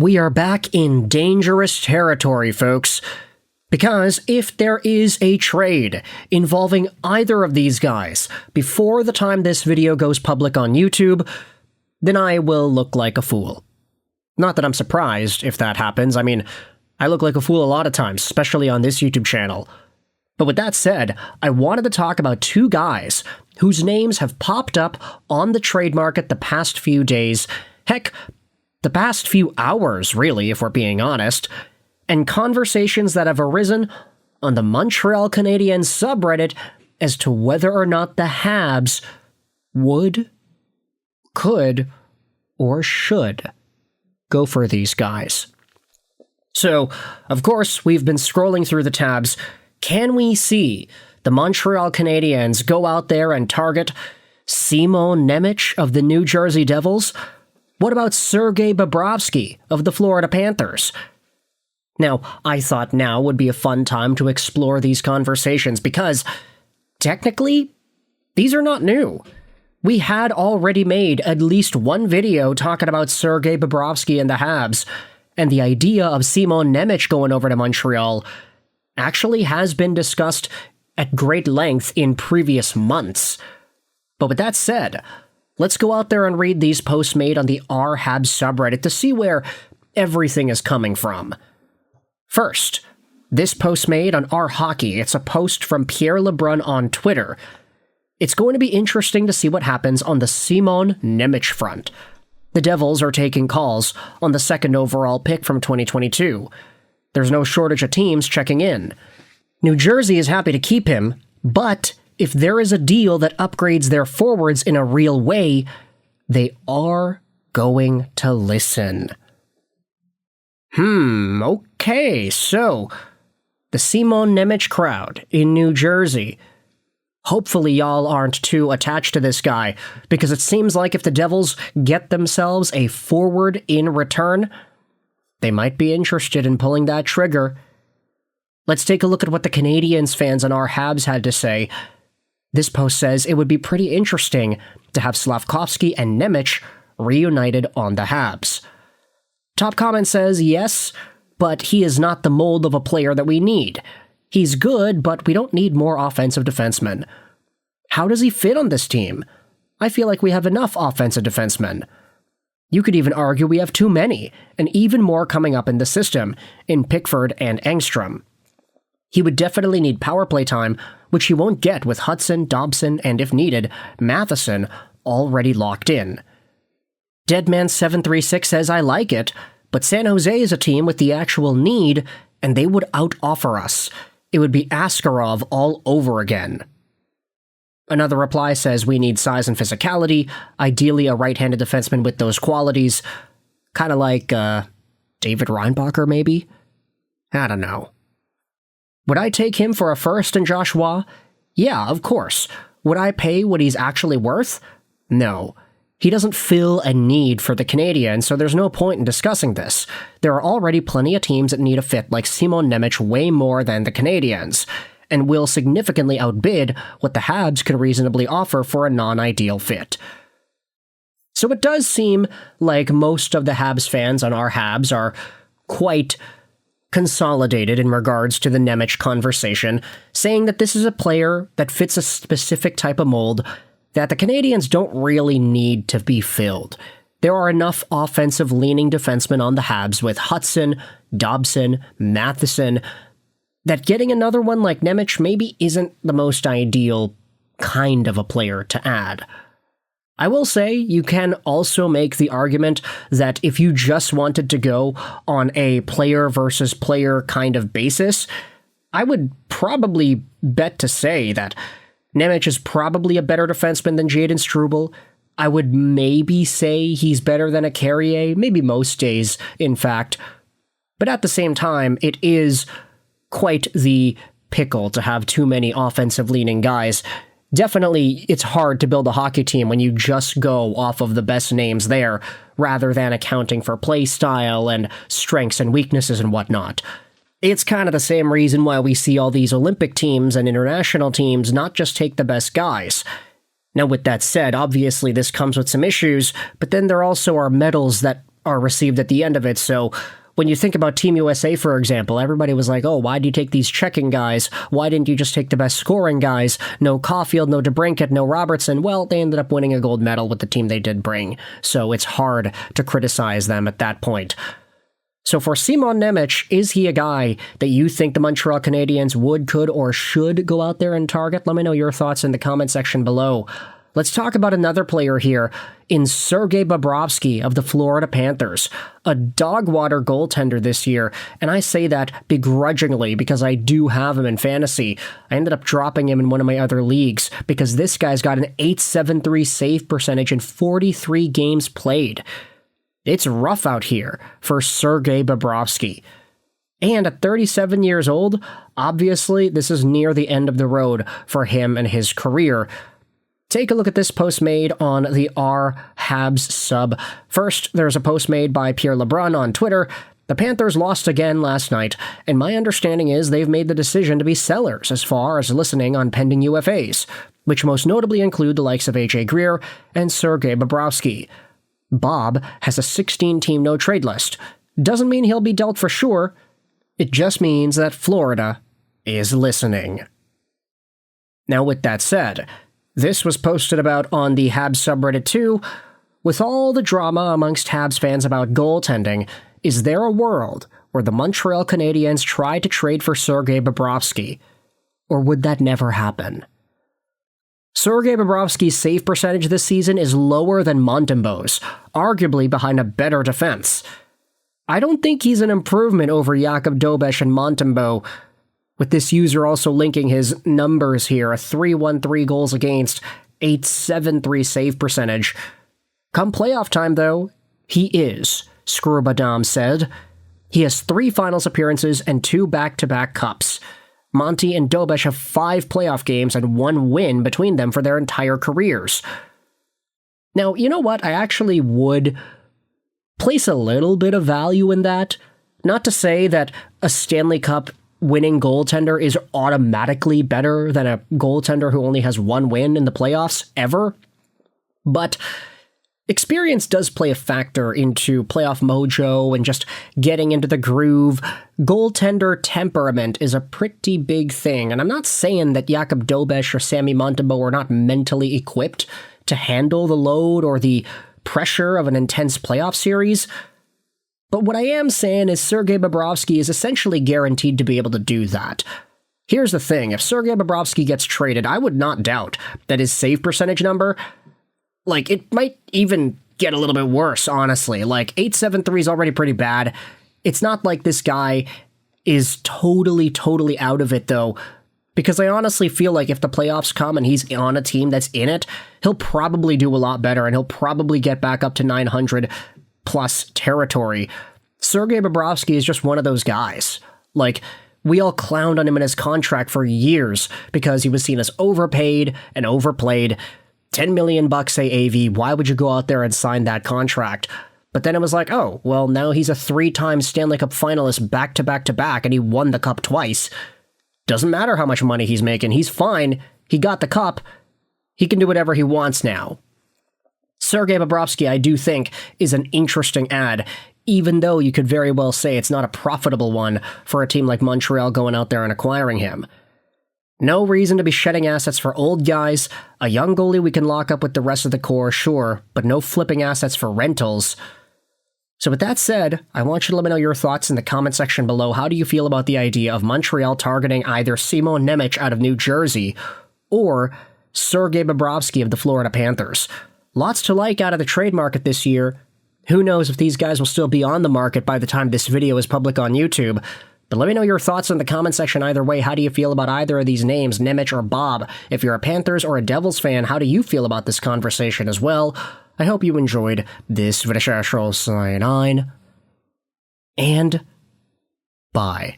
We are back in dangerous territory, folks. Because if there is a trade involving either of these guys before the time this video goes public on YouTube, then I will look like a fool. Not that I'm surprised if that happens. I mean, I look like a fool a lot of times, especially on this YouTube channel. But with that said, I wanted to talk about two guys whose names have popped up on the trade market the past few days. Heck, the past few hours, really, if we're being honest, and conversations that have arisen on the Montreal Canadiens subreddit as to whether or not the Habs would, could, or should go for these guys. So, of course, we've been scrolling through the tabs. Can we see the Montreal Canadiens go out there and target Simon Nemec of the New Jersey Devils? What about Sergei Bobrovsky of the Florida Panthers? Now, I thought now would be a fun time to explore these conversations because, technically, these are not new. We had already made at least one video talking about Sergei Bobrovsky and the Habs, and the idea of Simon Nemec going over to Montreal actually has been discussed at great length in previous months. But with that said, let's go out there and read these posts made on the r/Habs subreddit to see where everything is coming from. First, this post made on r/Hockey. It's a post from Pierre Lebrun on Twitter. It's going to be interesting to see what happens on the Simon Nemec front. The Devils are taking calls on the second overall pick from 2022. There's no shortage of teams checking in. New Jersey is happy to keep him, but if there is a deal that upgrades their forwards in a real way, they are going to listen. Okay, so the Simon Nemec crowd in New Jersey. Hopefully y'all aren't too attached to this guy, because it seems like if the Devils get themselves a forward in return, they might be interested in pulling that trigger. Let's take a look at what the Canadiens fans on r/Habs had to say. This post says it would be pretty interesting to have Slafkovsky and Nemec reunited on the Habs. Top comment says, yes, but he is not the mold of a player that we need. He's good, but we don't need more offensive defensemen. How does he fit on this team? I feel like we have enough offensive defensemen. You could even argue we have too many, and even more coming up in the system, in Pickford and Engstrom. He would definitely need power play time, which he won't get with Hudson, Dobson, and if needed, Matheson already locked in. Deadman736 says, I like it, but San Jose is a team with the actual need, and they would out-offer us. It would be Askarov all over again. Another reply says we need size and physicality, ideally a right-handed defenseman with those qualities. Kind of like, David Reinbacher, maybe? I don't know. Would I take him for a first in Joshua? Yeah, of course. Would I pay what he's actually worth? No. He doesn't fill a need for the Canadiens, so there's no point in discussing this. There are already plenty of teams that need a fit like Simon Nemec way more than the Canadiens, and will significantly outbid what the Habs can reasonably offer for a non-ideal fit. So it does seem like most of the Habs fans on r/Habs are quite consolidated in regards to the Nemec conversation, saying that this is a player that fits a specific type of mold that the Canadiens don't really need to be filled. There are enough offensive-leaning defensemen on the Habs with Hudson, Dobson, Matheson, that getting another one like Nemec maybe isn't the most ideal kind of a player to add. I will say you can also make the argument that if you just wanted to go on a player versus player kind of basis, I would probably bet to say that Nemec is probably a better defenseman than Jayden Struble. I would maybe say he's better than a Carrier, maybe most days, in fact. But at the same time, it is quite the pickle to have too many offensive-leaning guys. Definitely, it's hard to build a hockey team when you just go off of the best names there, rather than accounting for play style and strengths and weaknesses and whatnot. It's kind of the same reason why we see all these Olympic teams and international teams not just take the best guys. Now, with that said, obviously this comes with some issues, but then there also are medals that are received at the end of it. So when you think about Team USA, for example, everybody was like, oh, why do you take these checking guys? Why didn't you just take the best scoring guys? No Caulfield, no DeBrincat, no Robertson. Well, they ended up winning a gold medal with the team they did bring, so it's hard to criticize them at that point. So for Simon Nemec, is he a guy that you think the Montreal Canadiens would, could, or should go out there and target? Let me know your thoughts in the comment section below. Let's talk about another player here in Sergei Bobrovsky of the Florida Panthers, a dog-water goaltender this year, and I say that begrudgingly because I do have him in fantasy. I ended up dropping him in one of my other leagues because this guy's got an .873 save percentage in 43 games played. It's rough out here for Sergei Bobrovsky. And at 37 years old, obviously this is near the end of the road for him and his career. Take a look at this post made on the Habs sub. First, there's a post made by Pierre LeBrun on Twitter. The Panthers lost again last night, and my understanding is they've made the decision to be sellers as far as listening on pending UFAs, which most notably include the likes of AJ Greer and Sergei Bobrovsky. Bob has a 16-team no-trade list. Doesn't mean he'll be dealt for sure. It just means that Florida is listening. Now, with that said, this was posted about on the Habs subreddit too. With all the drama amongst Habs fans about goaltending, is there a world where the Montreal Canadiens try to trade for Sergei Bobrovsky? Or would that never happen? Sergei Bobrovsky's save percentage this season is lower than Montembeault's, arguably behind a better defense. I don't think he's an improvement over Jakub Dobeš and Montembeault, with this user also linking his numbers here, a 313 goals against, 873 save percentage. Come playoff time, though, he is, Scrubadam said. He has 3 finals appearances and 2 back-to-back cups. Monty and Dobeš have 5 playoff games and 1 win between them for their entire careers. Now, you know what? I actually would place a little bit of value in that. Not to say that a Stanley Cup winning goaltender is automatically better than a goaltender who only has 1 win in the playoffs ever, but experience does play a factor into playoff mojo and just getting into the groove. Goaltender temperament is a pretty big thing, and I'm not saying that Jakub Dobeš or Sami Montembeault are not mentally equipped to handle the load or the pressure of an intense playoff series. But what I am saying is Sergei Bobrovsky is essentially guaranteed to be able to do that. Here's the thing, if Sergei Bobrovsky gets traded, I would not doubt that his save percentage number, it might even get a little bit worse, honestly. 873 is already pretty bad. It's not like this guy is totally out of it, though, because I honestly feel like if the playoffs come and he's on a team that's in it, he'll probably do a lot better, and he'll probably get back up to 900 plus territory. Sergei Bobrovsky is just one of those guys. We all clowned on him in his contract for years because he was seen as overpaid and overplayed. $10 million AAV, why would you go out there and sign that contract? But then it was like, oh, well, now he's a 3-time Stanley Cup finalist back-to-back-to-back, and he won the cup twice. Doesn't matter how much money he's making, he's fine. He got the cup. He can do whatever he wants now. Sergei Bobrovsky, I do think, is an interesting ad, even though you could very well say it's not a profitable one for a team like Montreal going out there and acquiring him. No reason to be shedding assets for old guys. A young goalie we can lock up with the rest of the core, sure, but no flipping assets for rentals. So with that said, I want you to let me know your thoughts in the comment section below. How do you feel about the idea of Montreal targeting either Simon Nemec out of New Jersey or Sergei Bobrovsky of the Florida Panthers? Lots to like out of the trade market this year. Who knows if these guys will still be on the market by the time this video is public on YouTube. But let me know your thoughts in the comment section either way. How do you feel about either of these names, Nemec or Bob? If you're a Panthers or a Devils fan, how do you feel about this conversation as well? I hope you enjoyed this video. Sign on. And bye.